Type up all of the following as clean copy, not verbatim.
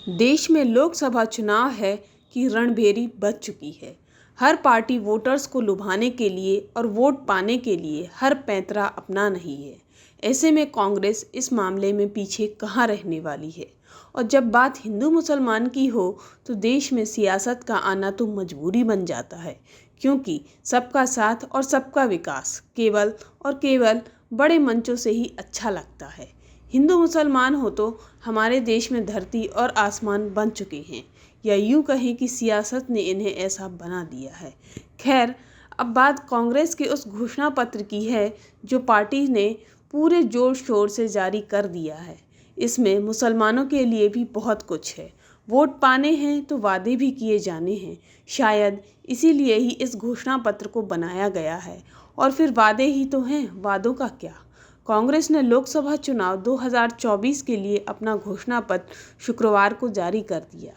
देश में लोकसभा चुनाव है कि रणभेरी बज चुकी है। हर पार्टी वोटर्स को लुभाने के लिए और वोट पाने के लिए हर पैंतरा अपना रही है। ऐसे में कांग्रेस इस मामले में पीछे कहाँ रहने वाली है। और जब बात हिंदू मुसलमान की हो तो देश में सियासत का आना तो मजबूरी बन जाता है, क्योंकि सबका साथ और सबका विकास केवल और केवल बड़े मंचों से ही अच्छा लगता है। हिंदू मुसलमान हो तो हमारे देश में धरती और आसमान बन चुके हैं, या यूं कहें कि सियासत ने इन्हें ऐसा बना दिया है। खैर, अब बात कांग्रेस के उस घोषणा पत्र की है जो पार्टी ने पूरे जोर शोर से जारी कर दिया है। इसमें मुसलमानों के लिए भी बहुत कुछ है। वोट पाने हैं तो वादे भी किए जाने हैं। शायद इसीलिए ही इस घोषणा पत्र को बनाया गया है। और फिर वादे ही तो हैं, वादों का क्या। कांग्रेस ने लोकसभा चुनाव 2024 के लिए अपना घोषणा पत्र शुक्रवार को जारी कर दिया।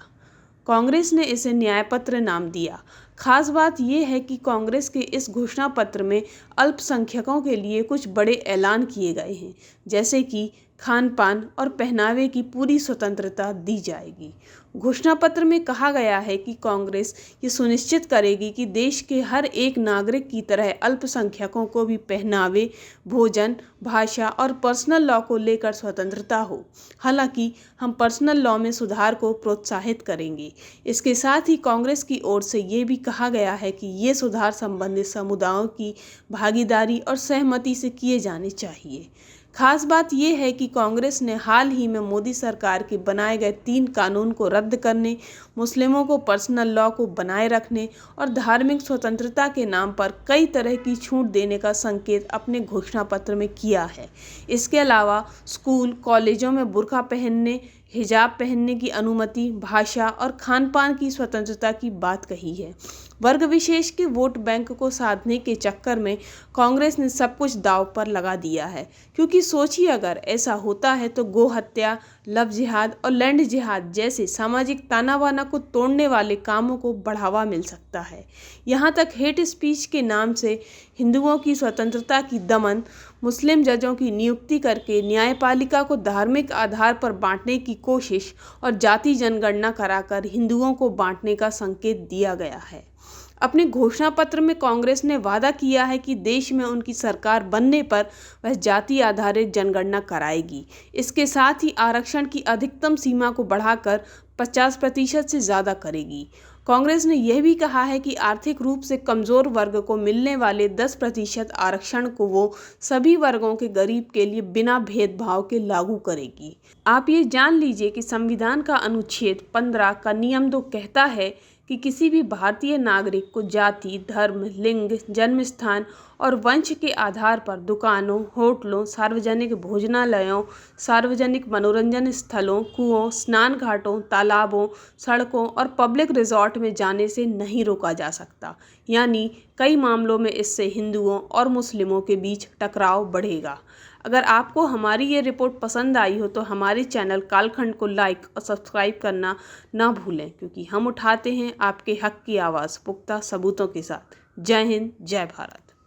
कांग्रेस ने इसे न्याय पत्र नाम दिया। खास बात यह है कि कांग्रेस के इस घोषणा पत्र में अल्पसंख्यकों के लिए कुछ बड़े ऐलान किए गए हैं, जैसे कि खान पान और पहनावे की पूरी स्वतंत्रता दी जाएगी। घोषणा पत्र में कहा गया है कि कांग्रेस ये सुनिश्चित करेगी कि देश के हर एक नागरिक की तरह अल्पसंख्यकों को भी पहनावे, भोजन, भाषा और पर्सनल लॉ को लेकर स्वतंत्रता हो। हालांकि हम पर्सनल लॉ में सुधार को प्रोत्साहित करेंगे। इसके साथ ही कांग्रेस की ओर से ये भी कहा गया है कि ये सुधार संबंधित समुदायों की भागीदारी और सहमति से किए जाने चाहिए। खास बात यह है कि कांग्रेस ने हाल ही में मोदी सरकार के बनाए गए 3 कानून को रद्द करने, मुस्लिमों को पर्सनल लॉ को बनाए रखने और धार्मिक स्वतंत्रता के नाम पर कई तरह की छूट देने का संकेत अपने घोषणा पत्र में किया है। इसके अलावा स्कूल, कॉलेजों में बुर्का पहनने, हिजाब पहनने की अनुमति, भाषा और खान पान की स्वतंत्रता की बात कही है। वर्ग विशेष के वोट बैंक को साधने के चक्कर में कांग्रेस ने सब कुछ दांव पर लगा दिया है, क्योंकि सोचिए अगर ऐसा होता है तो गो हत्या, लव जिहाद और लैंड जिहाद जैसे सामाजिक ताना बाना को तोड़ने वाले कामों को बढ़ावा मिल सकता है। यहाँ तक हेट स्पीच के नाम से हिंदुओं की स्वतंत्रता की दमन, मुस्लिम जजों की नियुक्ति करके न्यायपालिका को धार्मिक आधार पर बांटने की कोशिश और जाति जनगणना कराकर हिंदुओं को बांटने का संकेत दिया गया है। अपने घोषणा पत्र में कांग्रेस ने वादा किया है कि देश में उनकी सरकार बनने पर वह जाति आधारित जनगणना कराएगी। इसके साथ ही आरक्षण की अधिकतम सीमा को बढ़ाकर 50% से ज़्यादा करेगी। कांग्रेस ने यह भी कहा है कि आर्थिक रूप से कमज़ोर वर्ग को मिलने वाले 10% आरक्षण को वो सभी वर्गों के गरीब के लिए बिना भेदभाव के लागू करेगी। आप ये जान लीजिए कि संविधान का अनुच्छेद 15 का नियम 2 कहता है कि किसी भी भारतीय नागरिक को जाति, धर्म, लिंग, जन्म स्थान और वंश के आधार पर दुकानों, होटलों, सार्वजनिक भोजनालयों, सार्वजनिक मनोरंजन स्थलों, कुओं, स्नान घाटों, तालाबों, सड़कों और पब्लिक रिजॉर्ट में जाने से नहीं रोका जा सकता। यानी कई मामलों में इससे हिंदुओं और मुस्लिमों के बीच टकराव बढ़ेगा। अगर आपको हमारी ये रिपोर्ट पसंद आई हो तो हमारे चैनल कालखंड को लाइक और सब्सक्राइब करना ना भूलें, क्योंकि हम उठाते हैं आपके हक की आवाज़ पुख्ता सबूतों के साथ। जय हिंद, जय भारत।